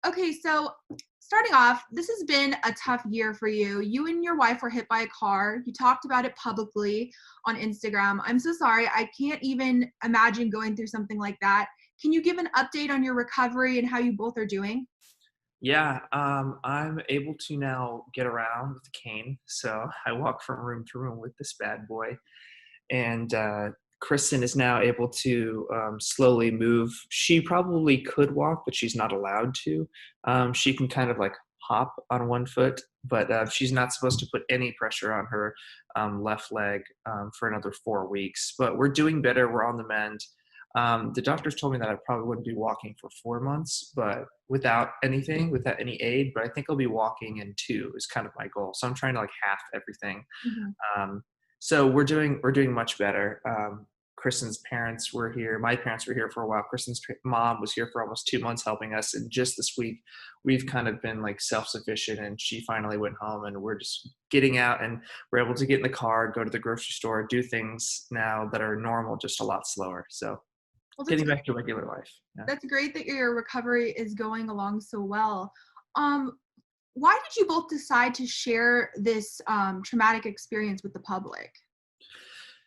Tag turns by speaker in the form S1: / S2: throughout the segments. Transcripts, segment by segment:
S1: Okay, so starting off, this has been a tough year for you. You and your wife were hit by a car. You talked about it publicly on Instagram. I'm so sorry. I can't even imagine going through something like that. Can you give an update on your recovery and how you both are doing?
S2: Yeah, I'm able to now get around with a cane, so I walk from room to room with this bad boy. And Kristen is now able to slowly move. She probably could walk, but she's not allowed to. She can kind of like hop on one foot, but she's not supposed to put any pressure on her left leg for another 4 weeks. But we're doing better. We're on the mend. The doctors told me that I probably wouldn't be walking for 4 months, but without any aid. But I think I'll be walking in 2 is kind of my goal. So I'm trying to like half everything.
S1: Mhm.
S2: Um, so we're doing much better. Kristen's parents were here. My parents were here for a while. Kristen's mom was here for almost 2 months helping us. And just this week, we've kind of been like self-sufficient. And she finally went home, and we're just getting out, and we're able to get in the car, go to the grocery store, do things now that are normal, just a lot slower. So
S1: Well,
S2: getting back to regular life. Yeah.
S1: that's great that your recovery is going along so well. Um, why did you both decide to share this traumatic experience with the public?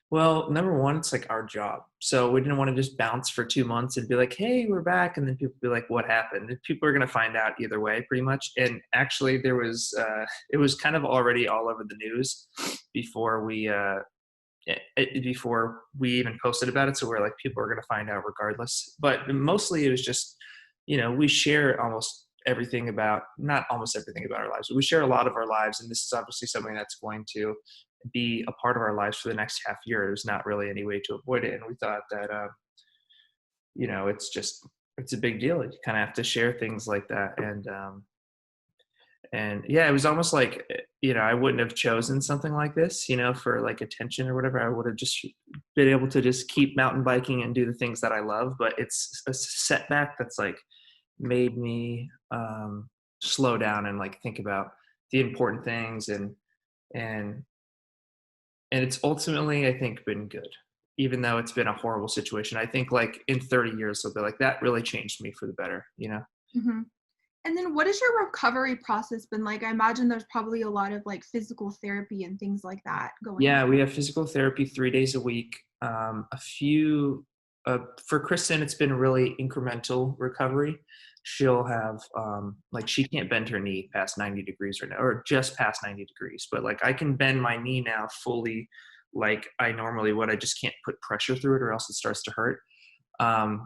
S2: Well, number one, it's like our job. So we didn't want to just bounce for 2 months and be like, hey, we're back. And then people be like, what happened? And people are going to find out either way, pretty much. And actually, it was kind of already all over the news before before we even posted about it. So we're like, people are going to find out regardless. But mostly it was just, we share not almost everything about our lives, but we share a lot of our lives. And this is obviously something that's going to be a part of our lives for the next half year. There's not really any way to avoid it. And we thought that, it's a big deal. You kind of have to share things like that. And yeah, it was almost like, I wouldn't have chosen something like this, for like attention or whatever. I would have just been able to just keep mountain biking and do the things that I love. But it's a setback that's like made me slow down and like think about the important things. And it's ultimately, I think, been good, even though it's been a horrible situation. I think like in 30 years, they'll be like, that really changed me for the better.
S1: Mhm. And then what has your recovery process been like? I imagine there's probably a lot of like physical therapy and things like that going
S2: Yeah,
S1: on.
S2: we have physical therapy 3 days a week. For Kristen, it's been really incremental recovery. She'll have, like, she can't bend her knee past 90 degrees right now, or just past 90 degrees. But like, I can bend my knee now fully like I normally would. I just can't put pressure through it or else it starts to hurt.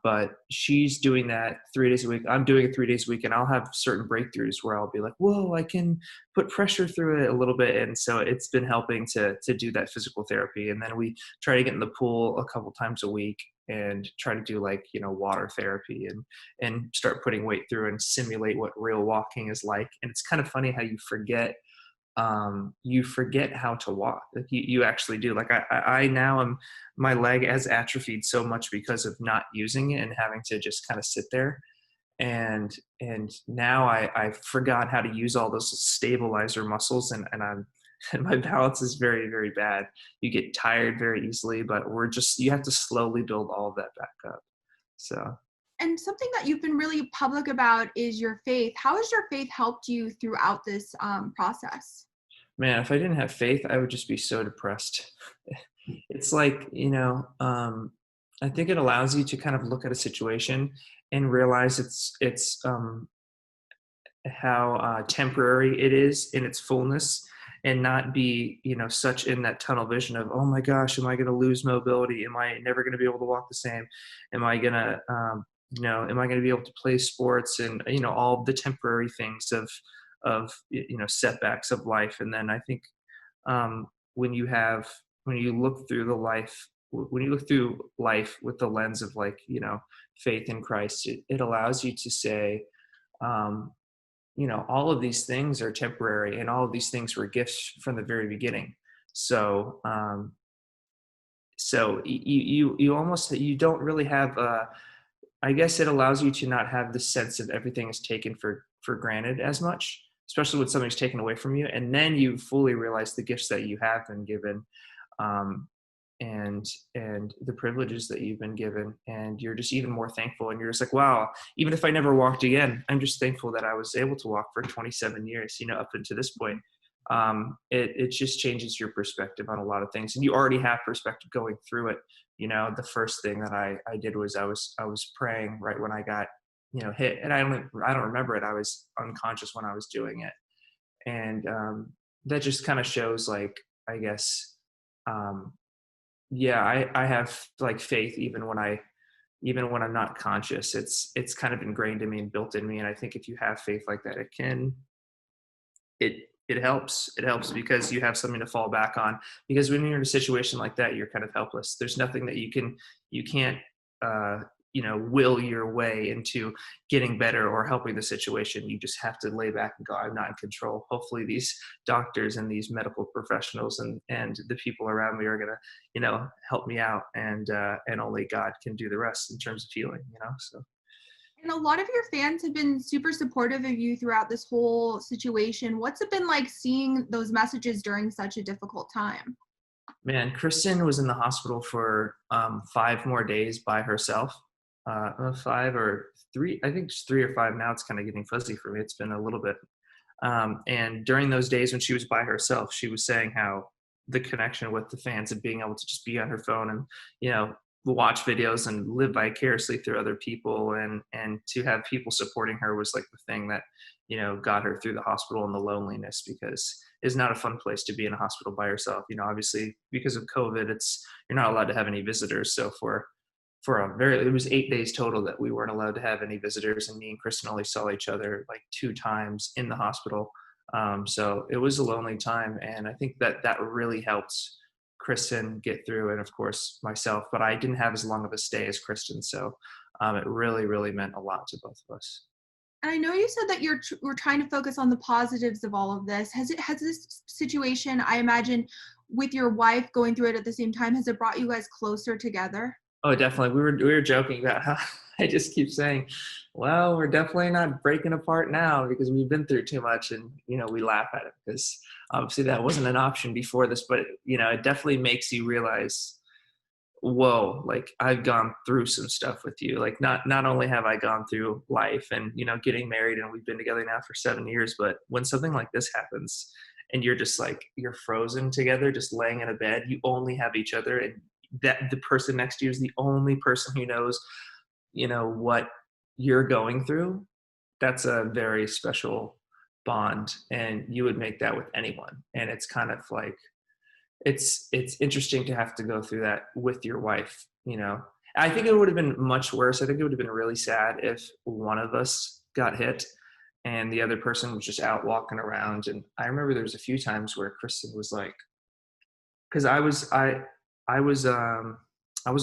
S2: But she's doing that 3 days a week. I'm doing it 3 days a week, and I'll have certain breakthroughs where I'll be like, "Whoa, I can put pressure through it a little bit." And so it's been helping to do that physical therapy. And then we try to get in the pool a couple times a week and try to do like water therapy and start putting weight through and simulate what real walking is like. And it's kind of funny how you forget how to walk. Like you actually do. Like I now am, my leg has atrophied so much because of not using it and having to just kind of sit there. And now I forgot how to use all those stabilizer muscles, and I'm and my balance is very, very bad. You get tired very easily, but you have to slowly build all of that back up. So
S1: And something that you've been really public about is your faith. How has your faith helped you throughout this process?
S2: man, if I didn't have faith, I would just be so depressed. It's like, I think it allows you to kind of look at a situation and realize it's how temporary it is in its fullness, and not be such in that tunnel vision of, oh my gosh, am I going to lose mobility? Am I never going to be able to walk the same? Am I going to am I going to be able to play sports? And all the temporary things of setbacks of life. And then I think um, when you have when you look through when you look through life with the lens of like faith in Christ, it allows you to say, um, all of these things are temporary, and all of these things were gifts from the very beginning. So you almost, you don't really have, I guess it allows you to not have the sense of everything is taken for granted as much, especially when something's taken away from you, and then you fully realize the gifts that you have been given. um, and the privileges that you've been given, and you're just even more thankful, and you're just like, wow, even if I never walked again, I'm just thankful that I was able to walk for 27 years, up until this point. It just changes your perspective on a lot of things, and you already have perspective going through it. The first thing that I did was I was praying right when I got hit, and I don't remember it. I was unconscious when I was doing it, and that just kind of shows, like, I guess, um, yeah, I have, like, faith even when I'm not conscious. It's kind of ingrained in me and built in me, and I think if you have faith like that, it helps. It helps because you have something to fall back on. Because when you're in a situation like that, you're kind of helpless. There's nothing that you can't will your way into getting better or helping the situation. You just have to lay back and go, I'm not in control. Hopefully these doctors and these medical professionals and the people around me are gonna, help me out, and only God can do the rest in terms of healing. So
S1: And a lot of your fans have been super supportive of you throughout this whole situation. What's it been like seeing those messages during such a difficult time?
S2: man, Kristen was in the hospital for 5 more days by herself. 5 or 3, I think it's 3 or 5 now. It's kind of getting fuzzy for me. It's been a little bit. And during those days when she was by herself, she was saying how the connection with the fans and being able to just be on her phone and, watch videos and live vicariously through other people, and to have people supporting her was like the thing that, got her through the hospital and the loneliness, because it's not a fun place to be in a hospital by yourself. Obviously because of COVID, you're not allowed to have any visitors. So it was 8 days total that we weren't allowed to have any visitors, and me and Kristen only saw each other like 2 times in the hospital. So it was a lonely time, and I think that really helped Kristen get through, and of course myself. But I didn't have as long of a stay as Kristen, so it really, really meant a lot to both of us.
S1: And I know you said that we're trying to focus on the positives of all of this. Has this situation, I imagine, with your wife going through it at the same time, has it brought you guys closer together?
S2: Oh, definitely. We were joking about how I just keep saying, well, we're definitely not breaking apart now because we've been through too much, and we laugh at it because obviously that wasn't an option before this. But it definitely makes you realize, whoa, like, I've gone through some stuff with you. Like, not only have I gone through life and getting married, and we've been together now for 7 years, but when something like this happens and you're just like, you're frozen together, just laying in a bed, you only have each other, and that the person next to you is the only person who knows what you're going through. That's a very special bond, and you would make that with anyone. And it's kind of like, it's interesting to have to go through that with your wife. I think it would have been much worse. I think it would have been really sad if one of us got hit and the other person was just out walking around. And I remember there was a few times where Kristen was like, because I was a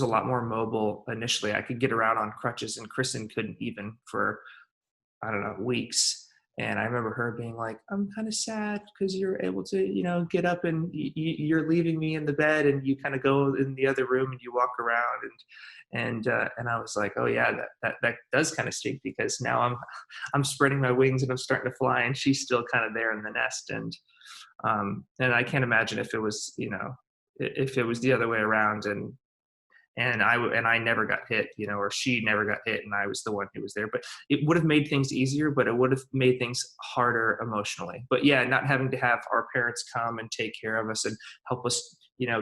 S2: lot more mobile initially. I could get around on crutches, and Kristen couldn't, even for, I don't know, weeks. And I remember her being like, I'm kind of sad because you're able to, get up, and you're leaving me in the bed, and you kind of go in the other room and you walk around. And I was like, oh yeah, that does kind of stink, because now I'm spreading my wings and I'm starting to fly, and she's still kind of there in the nest. And I can't imagine if it was, if it was the other way around, and I never got hit, or she never got hit, and I was the one who was there. But it would have made things easier, but it would have made things harder emotionally. But yeah, not having to have our parents come and take care of us and help us,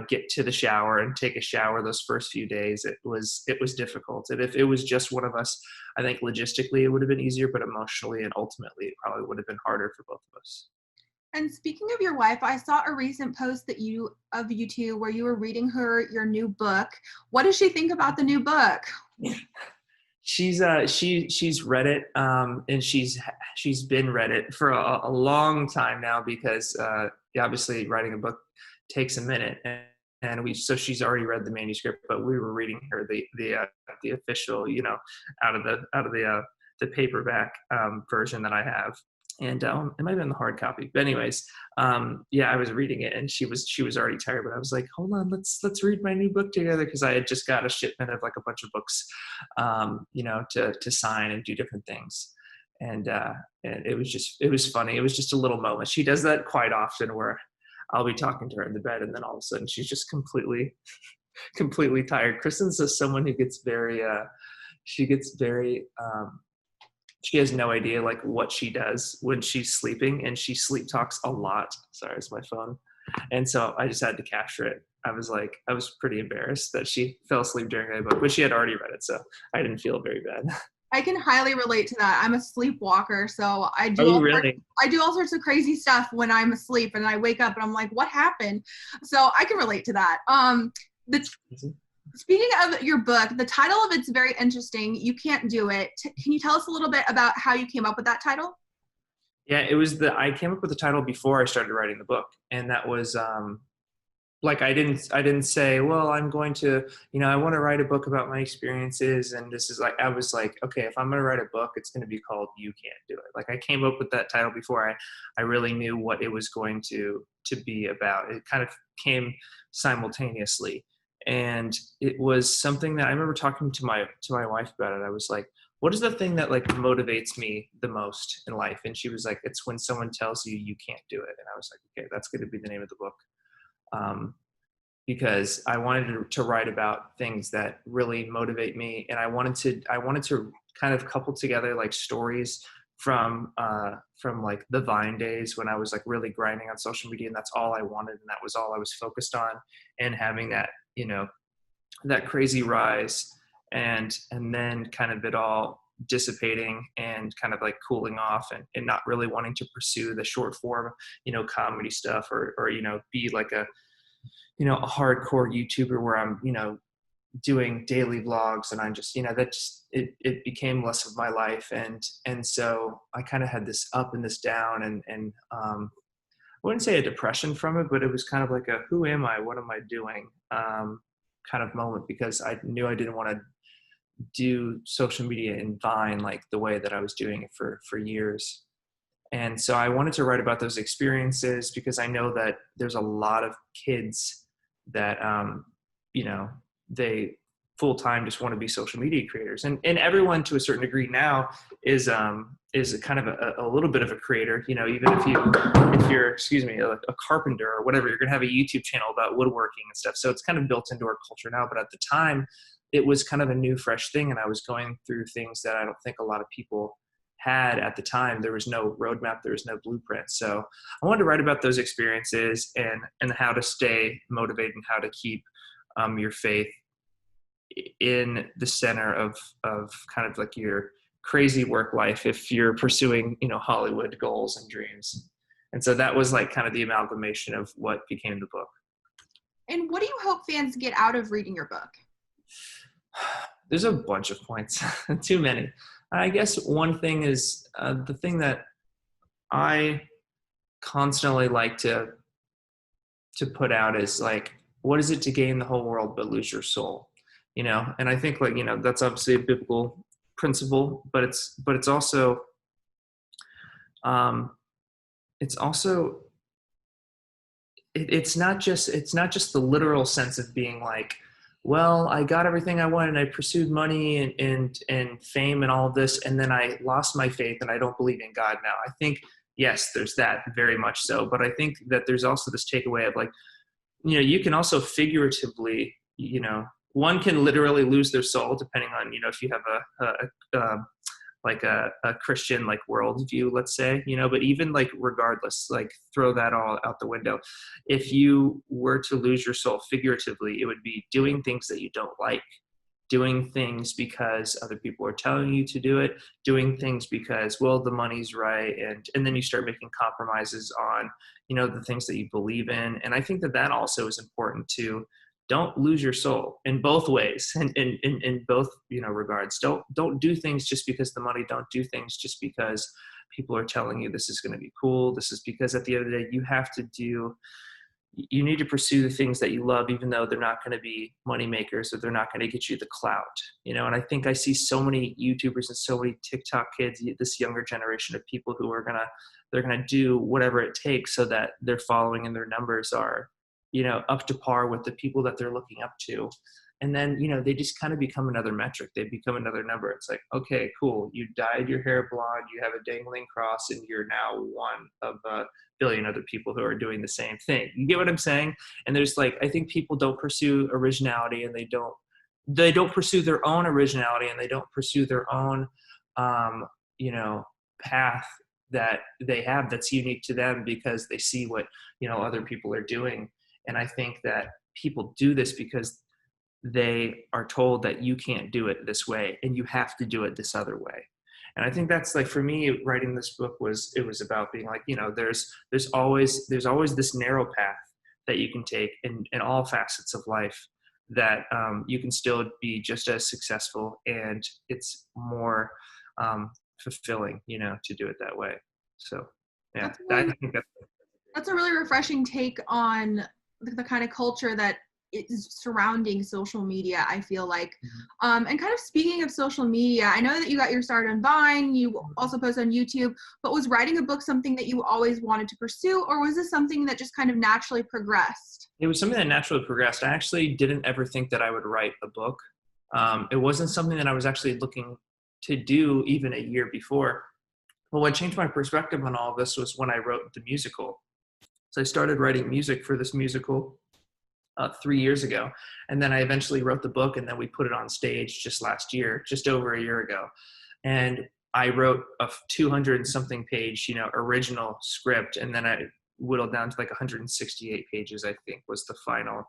S2: get to the shower and take a shower those first few days, it was difficult. And if it was just one of us, I think logistically it would have been easier, but emotionally and ultimately it probably would have been harder for both of us.
S1: And speaking of your wife, I saw a recent post of you two where you were reading her your new book. What does she think about the new book?
S2: She's read it, and she's been read it for a long time now, because obviously writing a book takes a minute, and so she's already read the manuscript, but we were reading her the official, out of the paperback version that I have. And it might have been the hard copy, but anyways, yeah, I was reading it, and she was already tired, but I was like, hold on, let's read my new book together, because I had just got a shipment of like a bunch of books, to sign and do different things. And it was funny. It was just a little moment. She does that quite often, where I'll be talking to her in the bed, and then all of a sudden she's just completely completely tired. Kristen's just someone who gets very, she gets very, she has no idea like what she does when she's sleeping, and she sleep talks a lot. Sorry, it's my phone. And so I just had to capture it. I was pretty embarrassed that she fell asleep during my book, but she had already read it, so I didn't feel very bad.
S1: I can highly relate to that. I'm a sleepwalker, so
S2: Oh, really?
S1: I do all sorts of crazy stuff when I'm asleep, and I wake up and I'm like, what happened? So I can relate to that. The Speaking of your book, the title of it's very interesting. You Can't Do It. Can you tell us a little bit about how you came up with that title?
S2: Yeah, I came up with the title before I started writing the book. And that was, like, I didn't say, well, I'm going to, I want to write a book about my experiences. And this is like, I was like, okay, if I'm going to write a book, it's going to be called You Can't Do It. Like, I came up with that title before I really knew what it was going to be about. It kind of came simultaneously. And it was something that I remember talking to my wife about it. I was like, what is the thing that like motivates me the most in life? And she was like, it's when someone tells you you can't do it. And I was like, okay, that's going to be the name of the book. Because I wanted to write about things that really motivate me. And I wanted to kind of couple together like stories from like the Vine days when I was like really grinding on social media, and that's all I wanted. And that was all I was focused on, and having that, that crazy rise, and then kind of it all dissipating and kind of like cooling off, and not really wanting to pursue the short form, comedy stuff, or be like a hardcore YouTuber where I'm, doing daily vlogs, and I'm just, it became less of my life. And so I kind of had this up and this down, and I wouldn't say a depression from it, but it was kind of like a, who am I? What am I doing? Kind of moment, because I knew I didn't want to do social media in Vine like the way that I was doing it for years. And so I wanted to write about those experiences, because I know that there's a lot of kids that, they full-time just want to be social media creators. And everyone to a certain degree now is kind of a little bit of a creator, even if you're, excuse me, a carpenter or whatever, you're going to have a YouTube channel about woodworking and stuff. So it's kind of built into our culture now, but at the time it was kind of a new, fresh thing. And I was going through things that I don't think a lot of people had at the time. There was no roadmap, there was no blueprint. So I wanted to write about those experiences, and how to stay motivated, and how to keep your faith in the center of kind of like your crazy work life if you're pursuing, Hollywood goals and dreams. And so that was like kind of the amalgamation of what became the book.
S1: And what do you hope fans get out of reading your book?
S2: There's a bunch of points, too many. I guess one thing is the thing that I constantly like to put out is like, what is it to gain the whole world but lose your soul? And I think like, that's obviously a biblical principle, but it's also it's not just the literal sense of being like, well, I got everything I wanted, and I pursued money and fame and all of this, and then I lost my faith and I don't believe in God now. I think, yes, there's that, very much so. But I think that there's also this takeaway of like, you can also figuratively, one can literally lose their soul depending on, if you have a Christian like worldview, let's say, but even like regardless, like throw that all out the window. If you were to lose your soul figuratively, it would be doing things that you don't like, doing things because other people are telling you to do it, doing things because, well, the money's right. And then you start making compromises on, the things that you believe in. And I think that also is important too. Don't lose your soul in both ways, and in both, regards. Don't do things just because the money. Don't do things just because people are telling you this is going to be cool. This is because at the end of the day, you need to pursue the things that you love, even though they're not going to be money makers, or they're not going to get you the clout, And I think I see so many YouTubers and so many TikTok kids, this younger generation of people who they're going to do whatever it takes so that their following and their numbers are, up to par with the people that they're looking up to. And then, they just kind of become another metric. They become another number. It's like, okay, cool. You dyed your hair blonde, you have a dangling cross, and you're now one of a billion other people who are doing the same thing. You get what I'm saying? And there's like, I think people don't pursue originality, and they don't pursue their own originality, and they don't pursue their own, path that they have that's unique to them, because they see what, other people are doing. And I think that people do this because they are told that you can't do it this way and you have to do it this other way. And I think that's like, for me, writing this book was about being like, there's always this narrow path that you can take in all facets of life, that you can still be just as successful, and it's more fulfilling, to do it that way. So yeah, I think
S1: that's a really refreshing take on the kind of culture that is surrounding social media, I feel like. And kind of speaking of social media, I know that you got your start on Vine, you also post on YouTube, but was writing a book something that you always wanted to pursue, or was this something that just kind of naturally progressed?
S2: It was something that naturally progressed. I actually didn't ever think that I would write a book. It wasn't something that I was actually looking to do even a year before. But what changed my perspective on all of this was when I wrote the musical. So I started writing music for this musical 3 years ago. And then I eventually wrote the book, and then we put it on stage just last year, just over a year ago. And I wrote a 200 and something page, original script. And then I whittled down to like 168 pages, I think was the final.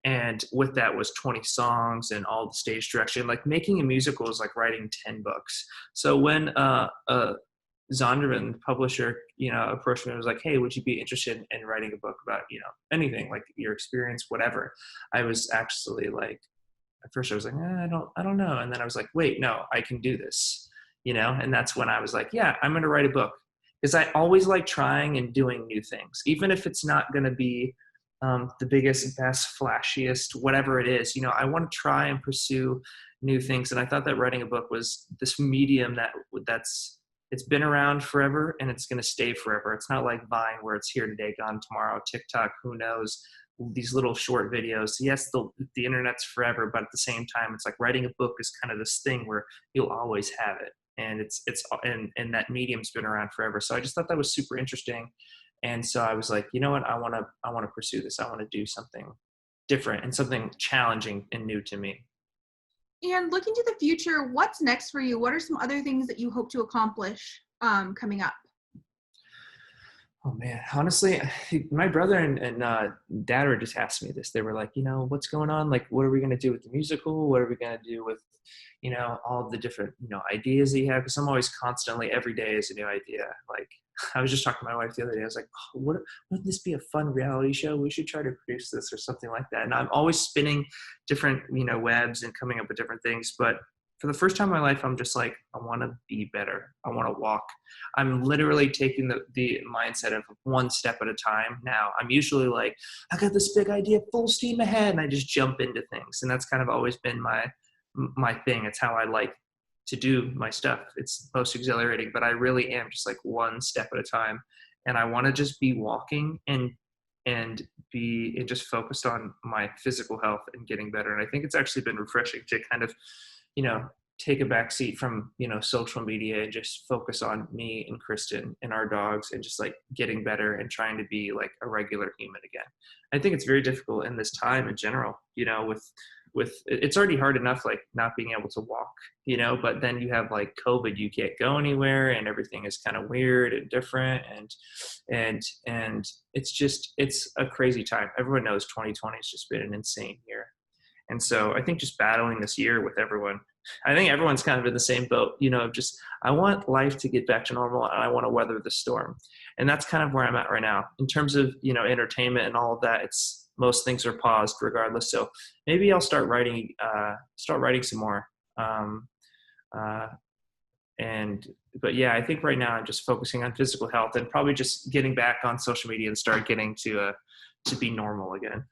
S2: And with that was 20 songs and all the stage direction. Like, making a musical is like writing 10 books. So when Zondervan, publisher, approached me and was like, hey, would you be interested in writing a book about, anything, like your experience, whatever. I was actually like, at first I was like, I don't know. And then I was like, wait, no, I can do this, and that's when I was like, yeah, I'm going to write a book. Because I always like trying and doing new things, even if it's not going to be the biggest, best, flashiest, whatever it is. I want to try and pursue new things. And I thought that writing a book was this medium it's been around forever, and it's going to stay forever. It's not like Vine, where it's here today, gone tomorrow. TikTok, who knows? These little short videos. Yes, the internet's forever, but at the same time, it's like writing a book is kind of this thing where you'll always have it, and and that medium's been around forever. So I just thought that was super interesting, and so I was like, you know what? I want to pursue this. I want to do something different and something challenging and new to me.
S1: And looking to the future, what's next for you? What are some other things that you hope to accomplish coming up?
S2: Oh man, honestly, my brother and dad were just asking me this. They were like, what's going on? Like, what are we going to do with the musical? What are we going to do with, all the different, ideas that you have? Because I'm always constantly, every day is a new idea. Like, I was just talking to my wife the other day. I was like, wouldn't this be a fun reality show? We should try to produce this or something like that. And I'm always spinning different, webs and coming up with different things. But for the first time in my life, I'm just like, I want to be better. I want to walk. I'm literally taking the mindset of one step at a time now. I'm usually like, I got this big idea, full steam ahead, and I just jump into things. And that's kind of always been my thing. It's how I like to do my stuff. It's most exhilarating, but I really am just like one step at a time. And I want to just be walking and just focused on my physical health and getting better. And I think it's actually been refreshing to kind of, take a back seat from, social media and just focus on me and Kristin and our dogs, and just like getting better and trying to be like a regular human again. I think it's very difficult in this time in general, with it's already hard enough, like not being able to walk, but then you have like COVID, you can't go anywhere, and everything is kind of weird and different. And it's a crazy time. Everyone knows 2020 has just been an insane year. And so I think just battling this year with everyone, I think everyone's kind of in the same boat, just I want life to get back to normal, and I want to weather the storm. And that's kind of where I'm at right now in terms of, entertainment and all of that. It's most things are paused regardless. So maybe I'll start writing some more. But yeah, I think right now I'm just focusing on physical health and probably just getting back on social media and start getting to be normal again.